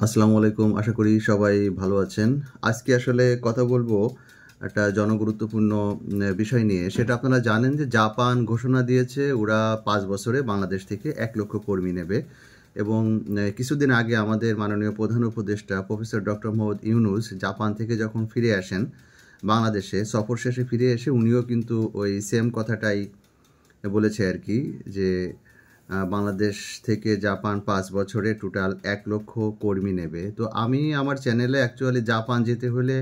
আসসালামু আলাইকুম। আশা করি সবাই ভালো আছেন। আজকে আসলে কথা বলবো একটা জনগুরুত্বপূর্ণ বিষয় নিয়ে। সেটা আপনারা জানেন যে জাপান ঘোষণা দিয়েছে ওরা ৫ বছরে বাংলাদেশ থেকে ১ লক্ষ কর্মী নেবে এবং কিছুদিন আগে আমাদের মাননীয় প্রধান উপদেষ্টা professor doctor Mohammad Yunus Japan থেকে যখন ফিরে আসেন বাংলাদেশে, সফর শেষে ফিরে এসে উনিও কিন্তু ওই সেম কথাটাই বলেছে আর কি, যে বাংলাদেশ থেকে জাপান ৫ বছরে টোটাল ১ লক্ষ কর্মী নেবে। তো আমি আমার চ্যানেলে অ্যাকচুয়ালি জাপান যেতে হলে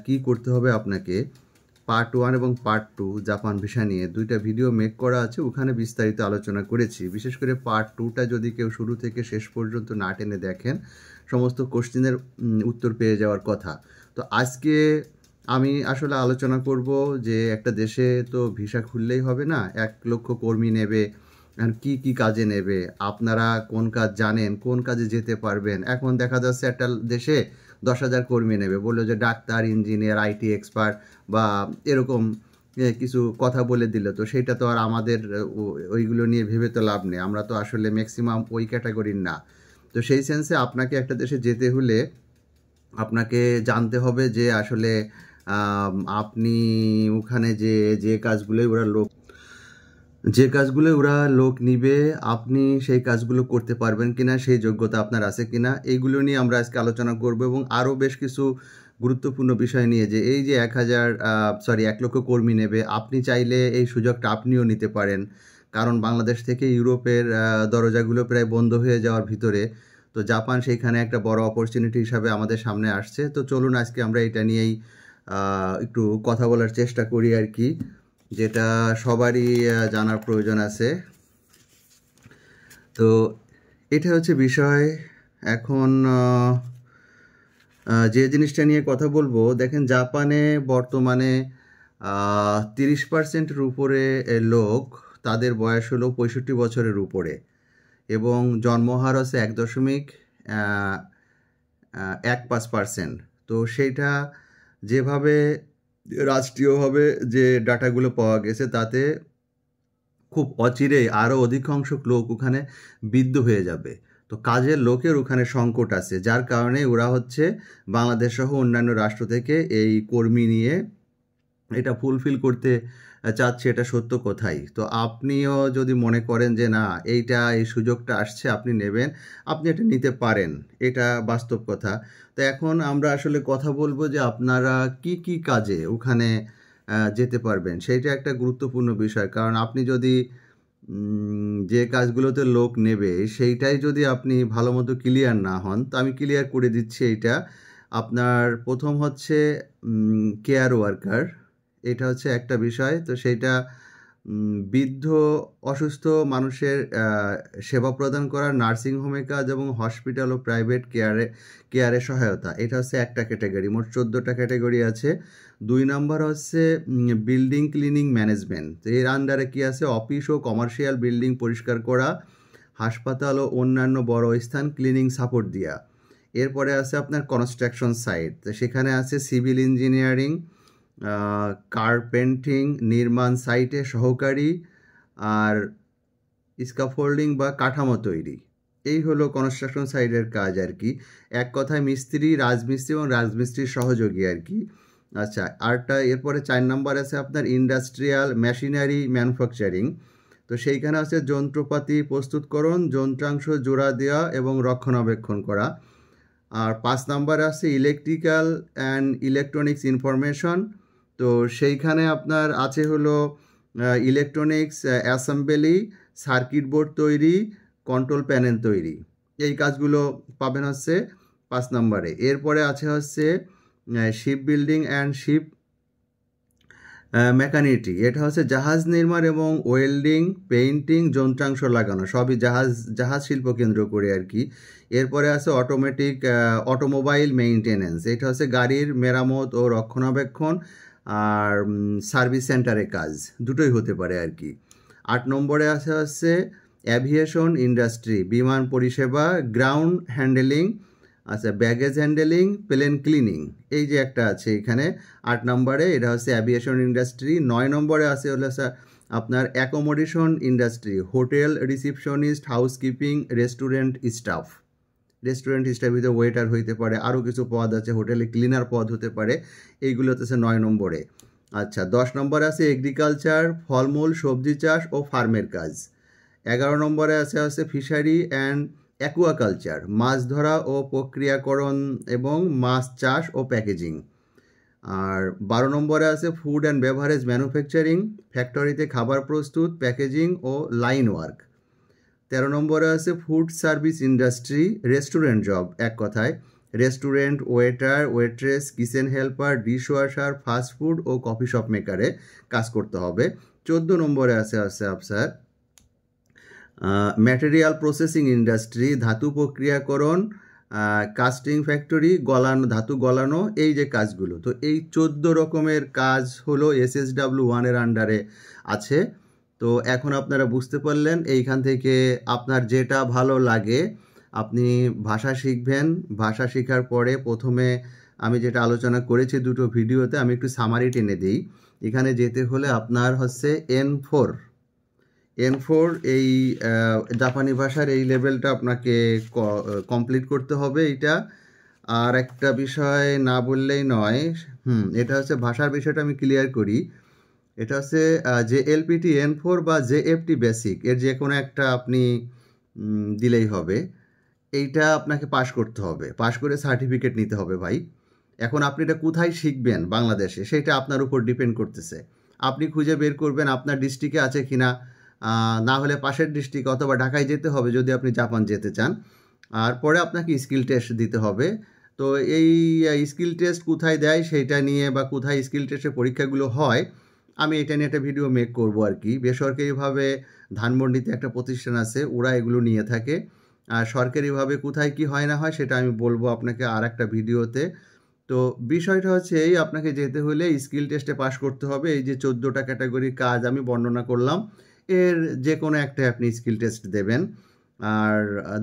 কি করতে হবে আপনাকে, পার্ট 1 এবং পার্ট 2 জাপান ভিসা নিয়ে 2টা ভিডিও মেক করা আছে, ওখানে বিস্তারিত আলোচনা করেছি। বিশেষ করে পার্ট 2টা যদি কেউ শুরু থেকে শেষ পর্যন্ত না টেনে দেখেন, সমস্ত কোশ্চেনের উত্তর পেয়ে যাওয়ার কথা। তো আজকে আমি আসলে আলোচনা করব যে একটা দেশে তো ভিসা খুললেই হবে না, ১ লক্ষ কর্মী নেবে, আর কি কি কাজে নেবে, আপনারা কোন কাজ জানেন, কোন কাজে যেতে পারবেন। এখন দেখা যাচ্ছে একটা দেশে ১০,০০০ কর্মী নেবে, বললো যে ডাক্তার, ইঞ্জিনিয়ার, আইটি এক্সপার্ট বা এরকম কিছু কথা বলে দিল। তো সেটা তো আর আমাদের ওইগুলো নিয়ে ভেবে তো লাভ নেই, আমরা তো আসলে ম্যাক্সিমাম ওই ক্যাটাগরির না। তো সেই সেন্সে আপনাকে একটা দেশে যেতে হলে আপনাকে জানতে হবে যে আসলে আপনি ওখানে যে কাজগুলো ওরা লোক নিবে, আপনি সেই কাজগুলো করতে পারবেন কিনা, সেই যোগ্যতা আপনার আছে কিনা, এইগুলো নিয়ে আমরা আজকে আলোচনা করব। এবং আরও বেশ কিছু গুরুত্বপূর্ণ বিষয় নিয়ে, যে এই যে ১ লক্ষ কর্মী নেবে, আপনি চাইলে এই সুযোগটা আপনিও নিতে পারেন। কারণ বাংলাদেশ থেকে ইউরোপের দরজাগুলো প্রায় বন্ধ হয়ে যাওয়ার ভিতরে। তো জাপান সেইখানে একটা বড় অপরচুনিটি হিসাবে আমাদের সামনে আসছে। তো চলুন আজকে আমরা এটা নিয়েই একটু কথা বলার চেষ্টা করি আর কি, যেটা সবারই জানার প্রয়োজন আছে। তো এটা হচ্ছে বিষয়। এখন যে জিনিসটা নিয়ে কথা বলবো, দেখেন জাপানে বর্তমানে 30%-এর উপরে লোক, তাদের বয়স হলো 65 বছরের উপরে, এবং জন্মহার হচ্ছে 1.15%। তো সেইটা যেভাবে রাষ্ট্রীয়ভাবে যে ডাটাগুলো পাওয়া গেছে, তাতে খুব অচিরেই আরও অধিকাংশ লোক ওখানে বিদ্ধ হয়ে যাবে। তো কাজের লোকের ওখানে সংকট আছে, যার কারণে ওরা হচ্ছে বাংলাদেশ সহ অন্যান্য রাষ্ট্র থেকে এই কর্মী নিয়ে এটা ফুলফিল করতে চাচ্ছে, এটা সত্য কথাই। তো আপনিও যদি মনে করেন যে না, এই সুযোগটা আসছে, আপনি নেবেন, আপনি এটা নিতে পারেন, এটা বাস্তব কথা। তো এখন আমরা আসলে কথা বলবো যে আপনারা কি কি কাজে ওখানে যেতে পারবেন, সেইটা একটা গুরুত্বপূর্ণ বিষয়। কারণ আপনি যদি যে কাজগুলোতে লোক নেবে সেইটাই যদি আপনি ভালো মতো ক্লিয়ার না হন, তো আমি ক্লিয়ার করে দিচ্ছি এইটা। আপনার প্রথম হচ্ছে কেয়ার ওয়ার্কার, এটা হচ্ছে একটা বিষয়। তো সেইটা বৃদ্ধ অসুস্থ মানুষের সেবা প্রদান করা, নার্সিংহোমে কাজ এবং হসপিটাল ও প্রাইভেট কেয়ারে সহায়তা, এটা হচ্ছে একটা ক্যাটাগরি। মোট 14টা ক্যাটাগরি আছে। 2 নম্বর হচ্ছে বিল্ডিং ক্লিনিং ম্যানেজমেন্ট। তো এর আন্ডারে কি আছে, অফিস ও কমার্শিয়াল বিল্ডিং পরিষ্কার করা, হাসপাতাল ও অন্যান্য বড় স্থান ক্লিনিং সাপোর্ট দেওয়া। এরপরে আছে আপনার কনস্ট্রাকশন সাইট, তো সেখানে আছে সিভিল ইঞ্জিনিয়ারিং, কার্পেন্টিং, নির্মাণ সাইটে সহকারী, আর স্ক্যাফোল্ডিং বা কাঠামো তৈরি। এই হলো কনস্ট্রাকশন সাইটের কাজ আর কি। এক কথায় মিস্ত্রি, রাজমিস্ত্রি এবং রাজমিস্ত্রির সহযোগী আর কি। আচ্ছা, এরপরে 4 নম্বর আছে আপনার ইন্ডাস্ট্রিয়াল মেশিনারি ম্যানুফ্যাকচারিং। তো সেইখানে আছে যন্ত্রপাতি প্রস্তুতকরণ, যন্ত্রাংশ জোড়া দেওয়া এবং রক্ষণাবেক্ষণ করা। আর 5 নম্বরে আছে ইলেকট্রিক্যাল অ্যান্ড ইলেকট্রনিক্স ইনফরমেশন। তো সেইখানে আপনার আছে হলো ইলেকট্রনিক্স অ্যাসেম্বলি, সার্কিট বোর্ড তৈরি, কন্ট্রোল প্যানেল তৈরি। এই কাজগুলো পাবেন হচ্ছে 5 নম্বরে। এরপরে আছে হচ্ছে শিপ বিল্ডিং অ্যান্ড শিপ মেকানিটি, এটা হচ্ছে জাহাজ নির্মাণ এবং ওয়েল্ডিং, পেইন্টিং, যন্ত্রাংশ লাগানো, সবই জাহাজ শিল্প কেন্দ্র করে আর কি। এরপরে আছে অটোমোবাইল মেইনটেনেন্স, এটা হচ্ছে গাড়ির মেরামত ও রক্ষণাবেক্ষণ, আর সার্ভিস সেন্টারে কাজ, দুটোই হতে পারে আর কি। 8 নম্বরে আছে হচ্ছে অ্যাভিয়েশন ইন্ডাস্ট্রি, বিমান পরিষেবা, গ্রাউন্ড হ্যান্ডেলিং, আচ্ছা ব্যাগেজ হ্যান্ডেলিং, প্লেন ক্লিনিং, এই যে একটা আছে এখানে 8 নম্বরে, এটা হচ্ছে অ্যাভিয়েশন ইন্ডাস্ট্রি। 9 নম্বরে আছে হলো আপনার accommodation industry, hotel receptionist, housekeeping, restaurant staff, restaurant স্টাফিতে ওয়েটার হইতে পারে, আরও কিছু পদ আছে, হোটেলে ক্লিনার পদ হতে পারে, এইগুলো হচ্ছে 9 নম্বরে। আচ্ছা, 10 নম্বরে আছে এগ্রিকালচার, ফলমূল, সবজি চাষ ও ফার্মের কাজ। 11 নম্বরে আছে ফিশারি অ্যান্ড অ্যাকুয়াকালচার, মাছ ধরা ও প্রক্রিয়াকরণ এবং মাছ চাষ ও প্যাকেজিং। আর 12 নম্বরে আছে ফুড অ্যান্ড বেভারেজ ম্যানুফ্যাকচারিং, ফ্যাক্টরিতে খাবার প্রস্তুত, প্যাকেজিং ও লাইন ওয়ার্ক। 13 নম্বরে আছে food service industry, restaurant job, এক কথায় restaurant, waiter, waitress, kitchen helper, dishwasher, fast food ও কফি শপ মেকারে কাজ করতে হবে। 14 নম্বরে আছে আপনার ম্যাটেরিয়াল প্রসেসিং ইন্ডাস্ট্রি, ধাতু প্রক্রিয়াকরণ, কাস্টিং ফ্যাক্টরি, গলানো, ধাতু গলানো, এই যে কাজগুলো। তো এই 14 রকমের কাজ হলো SSW1 এর আন্ডারে আছে। তো এখন আপনারা বুঝতে পারলেন, এইখান থেকে আপনার যেটা ভালো লাগে আপনি ভাষা শিখবেন। ভাষা শেখার পরে প্রথমে আমি যেটা আলোচনা করেছি দুটো ভিডিওতে, আমি একটু সামারি টেনে দিই। এখানে যেতে হলে আপনার হচ্ছে N4 এই জাপানি ভাষার এই লেভেলটা আপনাকে কমপ্লিট করতে হবে এইটা। আর একটা বিষয় না বললেই নয়, এটা হচ্ছে ভাষার বিষয়টা আমি ক্লিয়ার করি। এটা হচ্ছে JLPT N4 বা JFT বেসিক, এর যে কোনো একটা আপনি দিলেই হবে। এইটা আপনাকে পাস করতে হবে, পাস করে সার্টিফিকেট নিতে হবে ভাই। এখন আপনি এটা কোথায় শিখবেন বাংলাদেশে, সেটা আপনার উপর ডিপেন্ড করতেছে। আপনি খুঁজে বের করবেন আপনার ডিস্ট্রিক্টে আছে কিনা, না হলে পাশের ডিস্ট্রিক্ট অথবা ঢাকায় যেতে হবে যদি আপনি জাপান যেতে চান। আর পরে আপনাকে স্কিল টেস্ট দিতে হবে। তো এই স্কিল টেস্ট কোথায় দেয় সেইটা নিয়ে, বা কোথায় স্কিল টেস্টের পরীক্ষাগুলো হয়, আমি এটা নিয়ে একটা ভিডিও মেক করব আর কি। বেসরকারিভাবে ধানমন্ডিতে একটা প্রতিষ্ঠান আছে, ওরা এগুলো নিয়ে থাকে। আর সরকারিভাবে কোথায় কি হয় না হয় সেটা আমি বলবো আপনাকে আর একটা ভিডিওতে। তো বিষয়টা হচ্ছে এই, আপনাকে যেতে হলে স্কিল টেস্টে পাস করতে হবে। এই যে 14টা ক্যাটাগরির কাজ আমি বর্ণনা করলাম, এর যে কোনো একটা আপনি স্কিল টেস্ট দেবেন। আর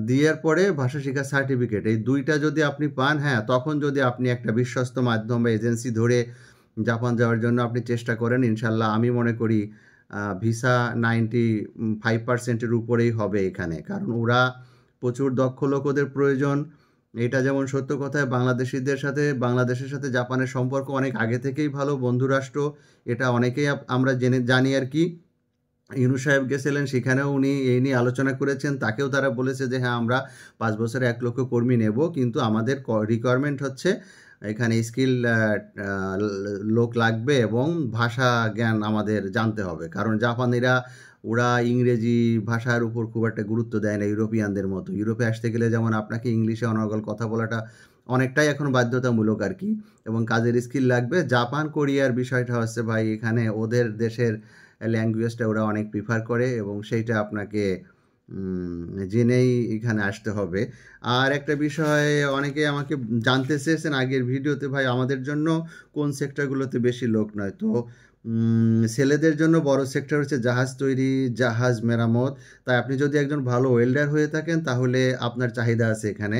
দেওয়ার পরে ভাষা শেখার সার্টিফিকেট, এই দুইটা যদি আপনি পান, তখন যদি আপনি একটা বিশ্বস্ত মাধ্যম বা এজেন্সি ধরে জাপান যাওয়ার জন্য আপনি চেষ্টা করেন, ইনশাল্লাহ আমি মনে করি ভিসা 95%-এর উপরেই হবে এখানে। কারণ ওরা প্রচুর দক্ষ লোক ওদের প্রয়োজন। এটা যেমন সত্য কথায় বাংলাদেশের সাথে জাপানের সম্পর্ক অনেক আগে থেকেই ভালো, বন্ধুরাষ্ট্র, এটা অনেকেই আমরা জানি আর কি। ইউনূস সাহেব গেছিলেন, সেখানেও উনি এই নিয়ে আলোচনা করেছেন, তাকেও তারা বলেছে যে আমরা 5 বছরে 1 লক্ষ কর্মী নেব, কিন্তু আমাদের রিকোয়ারমেন্ট হচ্ছে এখানে স্কিল লোক লাগবে এবং ভাষা জ্ঞান আমাদের জানতে হবে। কারণ জাপানিরা ওরা ইংরেজি ভাষার উপর খুব একটা গুরুত্ব দেয় না ইউরোপিয়ানদের মতো। ইউরোপে আসতে গেলে যেমন আপনাকে ইংলিশে অনর্গল কথা বলাটা অনেকটাই এখন বাধ্যতামূলক আর কি, এবং কাজের স্কিল লাগবে। জাপান কোরিয়ার বিষয়টা হচ্ছে ভাই, এখানে ওদের দেশের ল্যাঙ্গুয়েজটা ওরা অনেক প্রিফার করে, এবং সেইটা আপনাকে জেনেই এখানে আসতে হবে। আর একটা বিষয় অনেকে আমাকে জানতে চেয়েছেন আগের ভিডিওতে, ভাই আমাদের জন্য কোন সেক্টরগুলোতে বেশি লোক নয়। তো ছেলেদের জন্য বড় সেক্টর হচ্ছে জাহাজ তৈরি, জাহাজ মেরামত। তাই আপনি যদি একজন ভালো ওয়েল্ডার হয়ে থাকেন তাহলে আপনার চাহিদা আছে এখানে।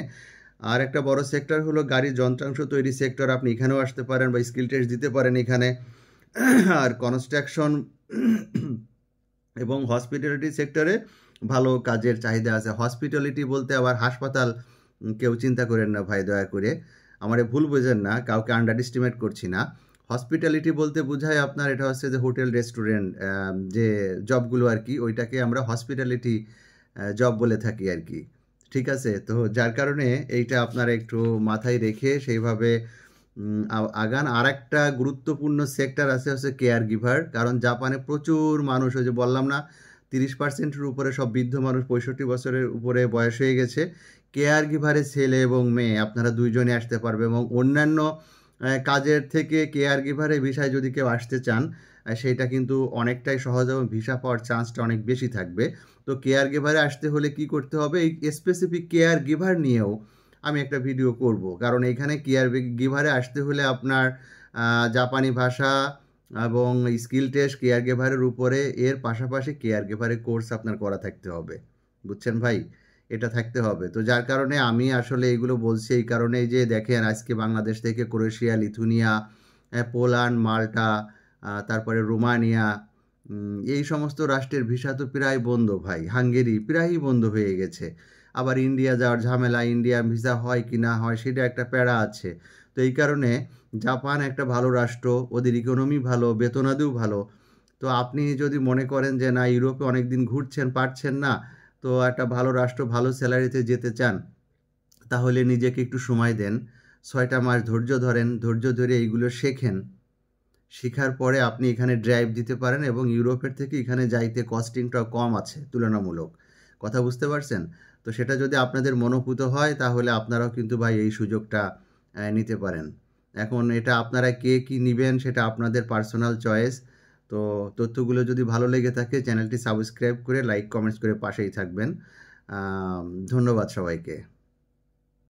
আর একটা বড় সেক্টর হলো গাড়ির যন্ত্রাংশ তৈরি সেক্টর, আপনি এখানেও আসতে পারেন বা স্কিল টেস্ট দিতে পারেন এখানে। আর কনস্ট্রাকশন এবং হসপিটালিটি সেক্টরে ভালো কাজের চাহিদা আছে। হসপিটালিটি বলতে আবার হাসপাতাল কেউ চিন্তা করেন না ভাই, দয়া করে আমারে ভুল বোঝেন না, কাউকে আন্ডার এস্টিমেট করছি না। হসপিটালিটি বলতে বোঝায় আপনার, এটা হচ্ছে যে হোটেল রেস্টুরেন্ট যে জবগুলো আর কি, ওইটাকে আমরা হসপিটালিটি জব বলে থাকি আর কি। ঠিক আছে, তো যার কারণে এইটা আপনারা একটু মাথায় রেখে সেইভাবে আগান। আর একটা গুরুত্বপূর্ণ সেক্টর আছে হচ্ছে কেয়ার গিভার। কারণ জাপানে প্রচুর মানুষ, ওই যে বললাম না 30%-এর উপরে সব বৃদ্ধ মানুষ, 65 বছরের উপরে বয়স হয়ে গেছে। কেয়ার গিভারে ছেলে এবং মেয়ে আপনারা দুইজনে আসতে পারবে, এবং অন্যান্য কাজের থেকে কেয়ার গিভারের ভিসায় যদি কেউ আসতে চান সেইটা কিন্তু অনেকটাই সহজ এবং ভিসা পাওয়ার চান্সটা অনেক বেশি থাকবে। তো কেয়ার গিভারে আসতে হলে কি করতে হবে, এই স্পেসিফিক কেয়ার গিভার নিয়েও আমি একটা ভিডিও করব। কারণ এইখানে কেয়ার গিভারে আসতে হলে আপনার জাপানি ভাষা এবং স্কিল টেস্ট কেয়ার গিভারের উপরে, এর পাশাপাশি কেয়ার গিভারের কোর্স আপনার করা থাকতে হবে। বুঝছেন ভাই, এটা থাকতে হবে। তো যার কারণে আমি আসলে এইগুলো বলছি এই কারণেই যে দেখেন আজকে বাংলাদেশ থেকে ক্রোয়েশিয়া, লিথুনিয়া, পোল্যান্ড, মাল্টা, তারপরে রোমানিয়া, এই সমস্ত রাষ্ট্রের ভিসা তো প্রায় বন্ধ ভাই। হাঙ্গেরি প্রায়ই বন্ধ হয়ে গেছে। আবার ইন্ডিয়া যাওয়ার ঝামেলা, ইন্ডিয়া ভিসা হয় কি না হয় সেটা একটা প্যারা আছে। তো এই কারণে জাপান একটা ভালো রাষ্ট্র, ওদের ইকোনমি ভালো, বেতনাদিও ভালো। তো আপনি যদি মনে করেন যে না ইউরোপে অনেক দিন ঘুরছেন পারছেন না, তো একটা ভালো রাষ্ট্র ভালো স্যালারিতে যেতে চান, তাহলে নিজেকে একটু সময় দেন, 6টা মাস ধৈর্য ধরেন, ধৈর্য ধরে এইগুলো শেখেন। শেখার পরে আপনি এখানে ড্রাইভ দিতে পারেন এবং ইউরোপের থেকে এখানে যাইতে কস্টিংটাও কম আছে তুলনামূলক। কথা বুঝতে পারছেন? তো সেটা যদি আপনাদের মনোপুত হয় তাহলে আপনারাও কিন্তু ভাই এই সুযোগটা নিতে পারেন। এখন এটা আপনারা কে কী নিবেন সেটা আপনাদের পার্সোনাল চয়েস। তো তথ্যগুলো যদি ভালো লেগে থাকে চ্যানেলটি সাবস্ক্রাইব করে লাইক কমেন্টস করে পাশেই থাকবেন। ধন্যবাদ সবাইকে।